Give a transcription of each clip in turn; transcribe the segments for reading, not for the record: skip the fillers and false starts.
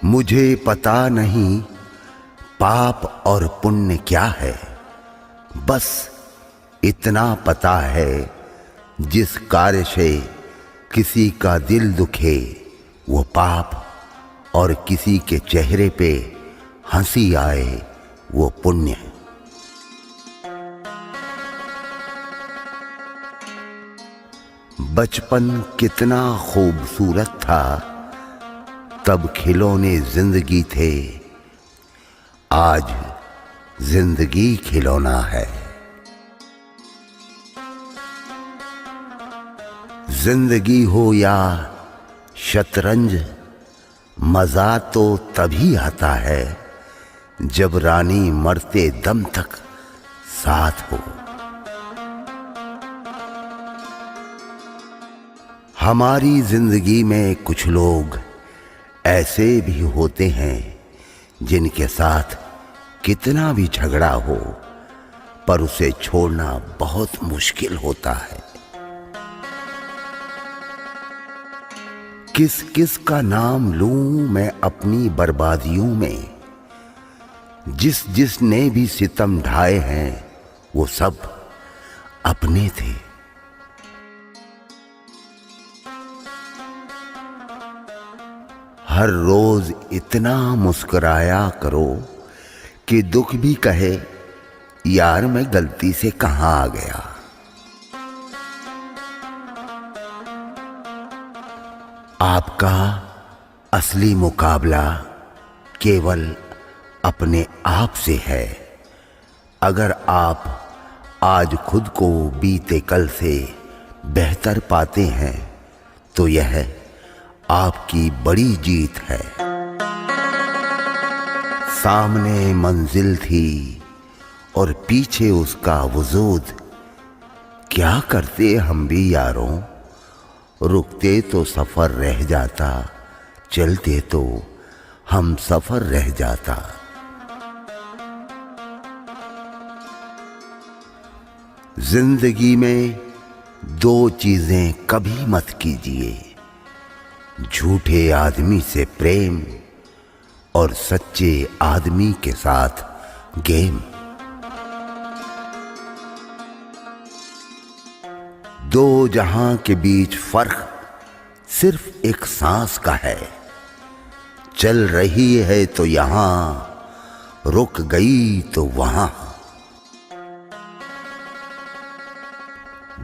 मुझे पता नहीं पाप और पुण्य क्या है, बस इतना पता है जिस कार्य से किसी का दिल दुखे वो पाप, और किसी के चेहरे पे हंसी आए वो पुण्य। बचपन कितना खूबसूरत था, तब खिलौने जिंदगी थे, आज जिंदगी खिलौना है। जिंदगी हो या शतरंज, मजा तो तभी आता है जब रानी मरते दम तक साथ हो। हमारी जिंदगी में कुछ लोग ऐसे भी होते हैं जिनके साथ कितना भी झगड़ा हो पर उसे छोड़ना बहुत मुश्किल होता है। किस किस का नाम लूं मैं अपनी बर्बादियों में, जिस जिसने भी सितम ढाए हैं वो सब अपने थे। हर रोज इतना मुस्कुराया करो कि दुख भी कहे यार मैं गलती से कहां आ गया। आपका असली मुकाबला केवल अपने आप से है। अगर आप आज खुद को बीते कल से बेहतर पाते हैं तो यह आपकी बड़ी जीत है। सामने मंजिल थी और पीछे उसका वजूद, क्या करते हम भी यारों, रुकते तो सफर रह जाता, चलते तो हम सफर रह जाता। जिंदगी में दो चीजें कभी मत कीजिए, झूठे आदमी से प्रेम और सच्चे आदमी के साथ गेम। दो जहां के बीच फर्क सिर्फ एक सांस का है, चल रही है तो यहां, रुक गई तो वहां।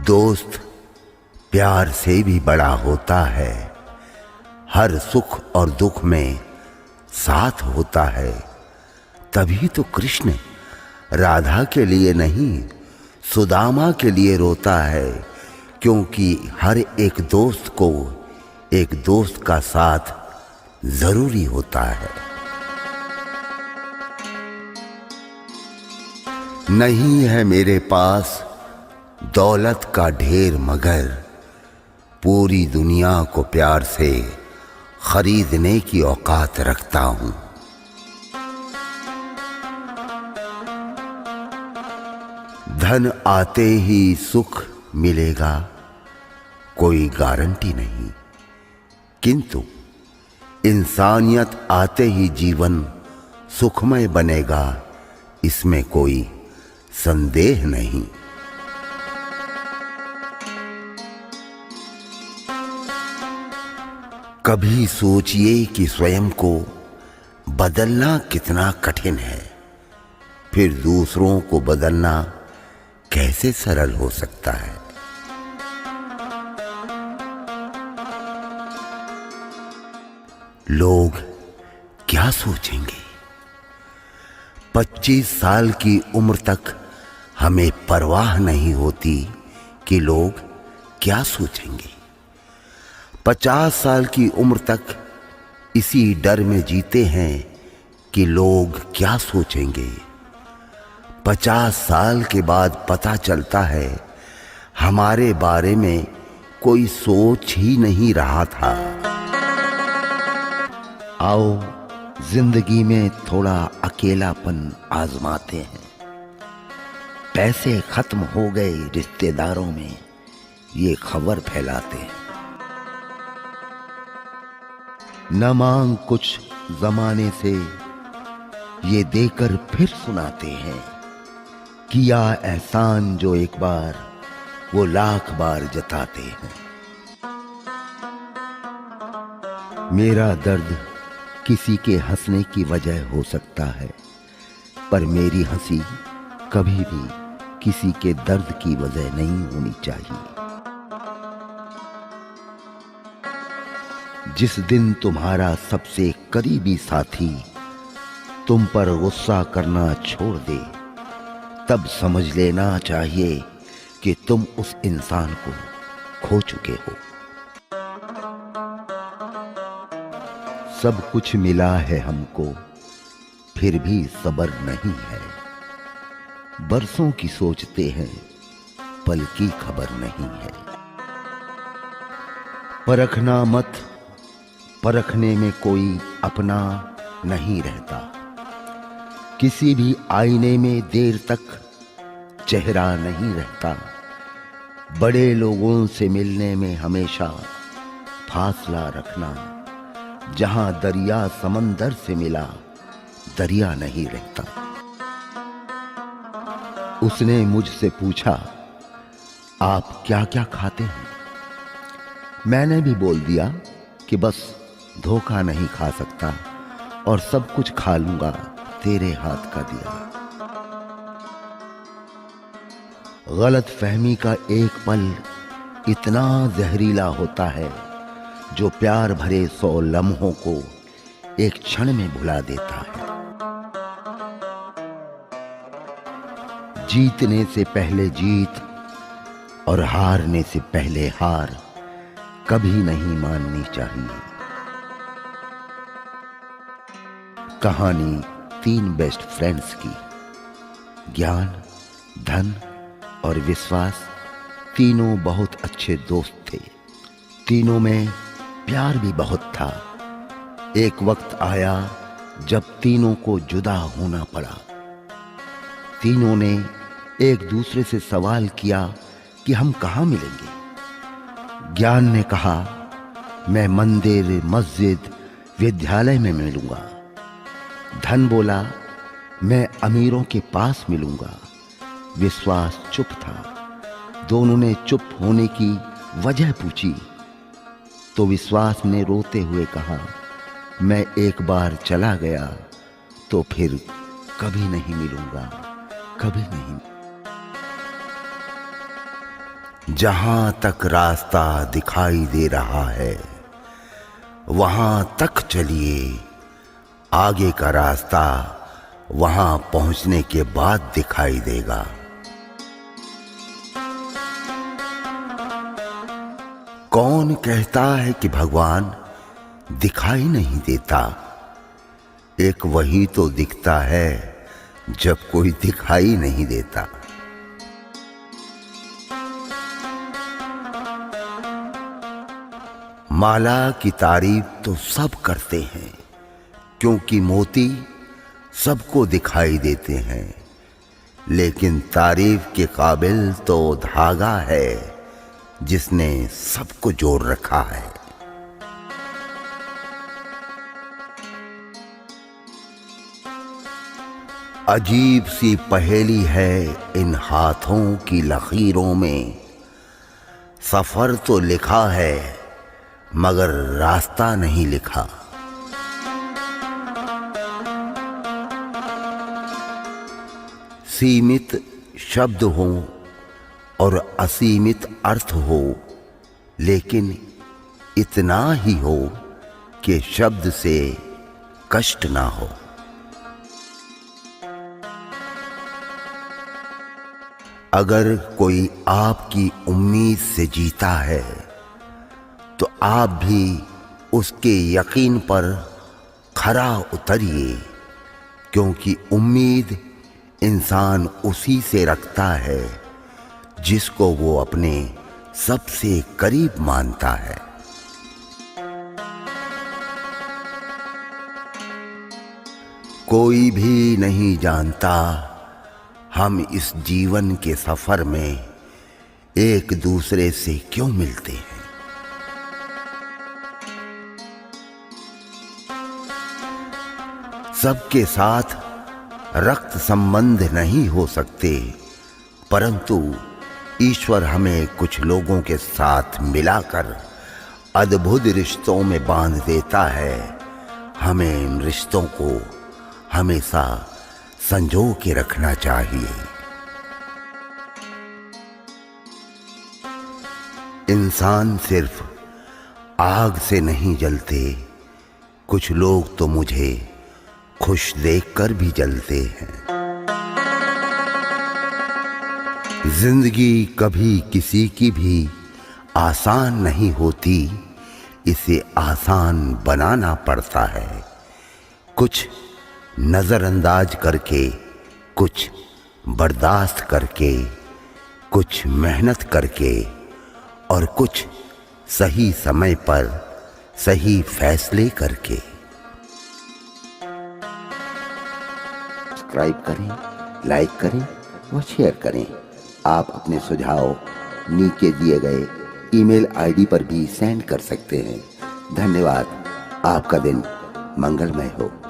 दोस्त प्यार से भी बड़ा होता है, हर सुख और दुख में साथ होता है। तभी तो कृष्ण राधा के लिए नहीं सुदामा के लिए रोता है, क्योंकि हर एक दोस्त को एक दोस्त का साथ जरूरी होता है। नहीं है मेरे पास दौलत का ढेर, मगर पूरी दुनिया को प्यार से खरीदने की औकात रखता हूं। धन आते ही सुख मिलेगा कोई गारंटी नहीं, किंतु इंसानियत आते ही जीवन सुखमय बनेगा, इसमें कोई संदेह नहीं। कभी सोचिए कि स्वयं को बदलना कितना कठिन है, फिर दूसरों को बदलना कैसे सरल हो सकता है। लोग क्या सोचेंगे? 25 साल की उम्र तक हमें परवाह नहीं होती कि लोग क्या सोचेंगे। 50 साल की उम्र तक इसी डर में जीते हैं कि लोग क्या सोचेंगे। 50 साल के बाद पता चलता है हमारे बारे में कोई सोच ही नहीं रहा था। आओ जिंदगी में थोड़ा अकेलापन आजमाते हैं। पैसे खत्म हो गए रिश्तेदारों में, ये खबर फैलाते हैं। न मांग कुछ जमाने से ये देकर फिर सुनाते हैं, किया एहसान जो एक बार वो लाख बार जताते हैं। मेरा दर्द किसी के हंसने की वजह हो सकता है, पर मेरी हंसी कभी भी किसी के दर्द की वजह नहीं होनी चाहिए। जिस दिन तुम्हारा सबसे करीबी साथी तुम पर गुस्सा करना छोड़ दे, तब समझ लेना चाहिए कि तुम उस इंसान को खो चुके हो। सब कुछ मिला है हमको, फिर भी सब्र नहीं है। बरसों की सोचते हैं, पल की खबर नहीं है। परखना मत, परखने में कोई अपना नहीं रहता। किसी भी आईने में देर तक चेहरा नहीं रहता। बड़े लोगों से मिलने में हमेशा फासला रखना। जहां दरिया समंदर से मिला, दरिया नहीं रहता। उसने मुझसे पूछा, आप क्या क्या खाते हैं? मैंने भी बोल दिया कि बस धोखा नहीं खा सकता और सब कुछ खा लूंगा तेरे हाथ का दिया। गलत फहमी का एक पल इतना जहरीला होता है, जो प्यार भरे 100 लम्हों को एक क्षण में भुला देता है। जीतने से पहले जीत और हारने से पहले हार कभी नहीं माननी चाहिए। कहानी 3 बेस्ट फ्रेंड्स की। ज्ञान, धन और विश्वास तीनों बहुत अच्छे दोस्त थे। तीनों में प्यार भी बहुत था। एक वक्त आया जब तीनों को जुदा होना पड़ा। तीनों ने एक दूसरे से सवाल किया कि हम कहाँ मिलेंगे। ज्ञान ने कहा, मैं मंदिर, मस्जिद, विद्यालय में मिलूंगा। धन बोला, मैं अमीरों के पास मिलूंगा। विश्वास चुप था। दोनों ने चुप होने की वजह पूछी तो विश्वास ने रोते हुए कहा, मैं एक बार चला गया तो फिर कभी नहीं मिलूंगा, कभी नहीं। जहां तक रास्ता दिखाई दे रहा है वहां तक चलिए। आगे का रास्ता वहां पहुंचने के बाद दिखाई देगा। कौन कहता है कि भगवान दिखाई नहीं देता? एक वही तो दिखता है जब कोई दिखाई नहीं देता। माला की तारीफ तो सब करते हैं, क्योंकि मोती सबको दिखाई देते हैं। लेकिन तारीफ के काबिल तो धागा है जिसने सबको जोड़ रखा है। अजीब सी पहेली है इन हाथों की लकीरों में। सफर तो लिखा है मगर रास्ता नहीं लिखा। सीमित शब्द हो और असीमित अर्थ हो, लेकिन इतना ही हो कि शब्द से कष्ट ना हो। अगर कोई आपकी उम्मीद से जीता है तो आप भी उसके यकीन पर खरा उतरिए, क्योंकि उम्मीद इंसान उसी से रखता है जिसको वो अपने सबसे करीब मानता है। कोई भी नहीं जानता हम इस जीवन के सफर में एक दूसरे से क्यों मिलते हैं। सबके साथ रक्त संबंध नहीं हो सकते, परंतु ईश्वर हमें कुछ लोगों के साथ मिलाकर अद्भुत रिश्तों में बांध देता है। हमें इन रिश्तों को हमेशा संजो के रखना चाहिए। इंसान सिर्फ आग से नहीं जलते, कुछ लोग तो मुझे खुश देखकर भी जलते हैं। जिंदगी कभी किसी की भी आसान नहीं होती, इसे आसान बनाना पड़ता है। कुछ नजरअंदाज करके, कुछ बर्दाश्त करके, कुछ मेहनत करके और कुछ सही समय पर सही फैसले करके। सब्सक्राइब करें, लाइक करें व शेयर करें। आप अपने सुझाव नीचे दिए गए ईमेल आईडी पर भी सेंड कर सकते हैं। धन्यवाद। आपका दिन मंगलमय हो।